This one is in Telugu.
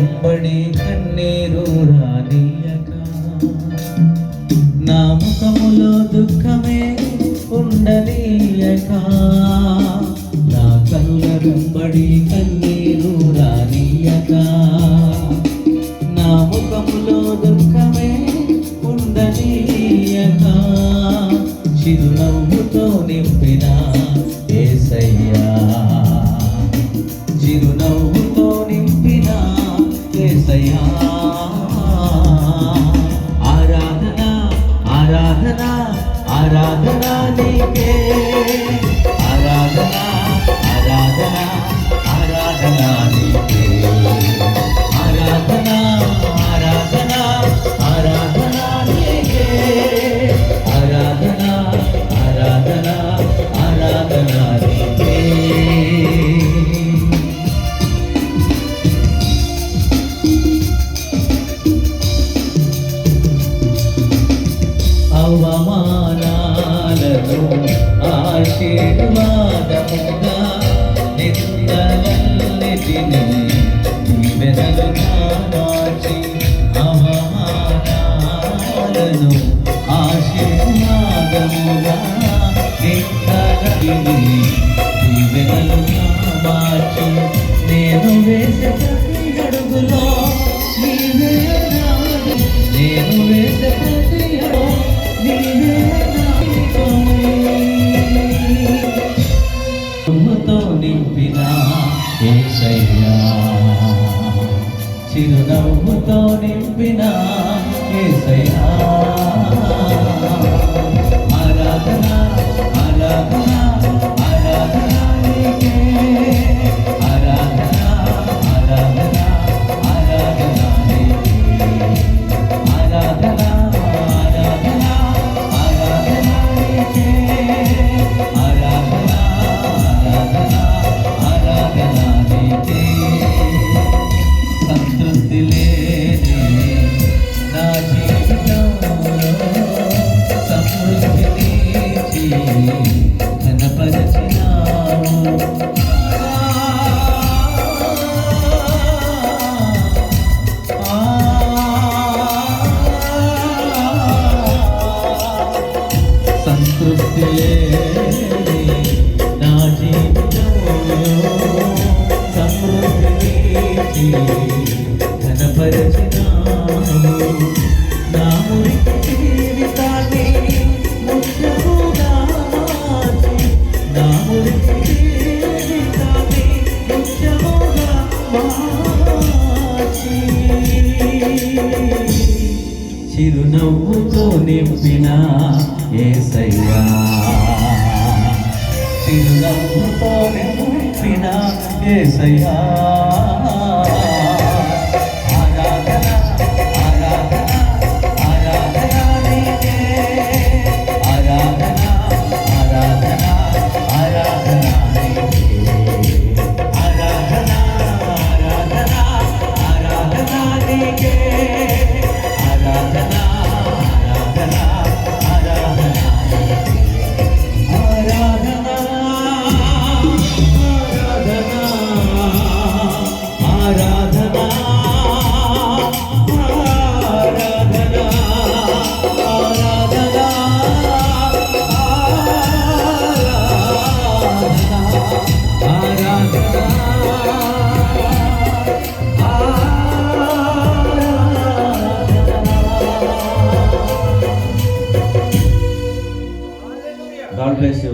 వెంబడి కన్నీరు రానియక, నా ముఖములో దుఃఖమే ఉండనీయక, నా కనుల వెంబడి కన్నీరు రానియక, నా ముఖములో దుఃఖమే ఉండనీయక, చిరునవ్వుతో నింపిన యేసయ్యా, చిరునవ్వుతో నింపిన యేసయ్యా, ఆరాధన ఆరాధన ఆరాధన నీకే, ఆరాధన ఆరాధన ఆరాధన నీకే, ఆరాధన ఆరాధన ఆరాధన నీకే, ఆరాధన ఆరాధన ఆరాధన నీకే. అవమానాలను ఆశీర్వాదముగా, నిందలన్నిటినీ దీవెనలుగా మార్చి, అవమానాలను ఆశీర్వాదముగా, నిందలన్నిటినీ దీవెనలుగా మార్చి, నేను వేసే ప్రతి అడుగులో నీవే నాది, నేను వేసే ప్రతి అడుగు తో నింపిన యేసయ్యా, చిరునవ్వుతో నింపిన యేసయ్యా, ఆరాధన ఆరాధన ఆరాధన నీకే, ఆరాధన ఆరాధన ఆరాధన నీకే, ఆరాధన ఆరాధన ఆరాధన నీకే, ఆరాధన ఆరాధన ఆరాధన నీకే. సంతృప్తి లేని నా జీవితంలో సమృద్ధినిచ్చి ఘనపరచినావు, సంతృప్తి లేని నా జీవితంలో సమృద్ధినిచ్చి ఘనపరచినావు, నా మురికి జీవితాన్ని ముఖ్యముగా మార్చి, నా మురికి జీవితాన్ని ముఖ్యముగా మార్చి, చిరునవ్వుతో నింపిన యేసయ్యా, చిరునవ్వుతో నింపిన యేసయ్యా, ఆరాధన ఆరాధన ఆరాధన నీకే, ఆరాధన ఆరాధన ఆరాధన నీకే, ఆరాధన ఆరాధన ఆరాధన నీకే, ఆరాధన ఆరాధన ఆరాధన నీకే, ఆరాధన ఆరాధన God bless you.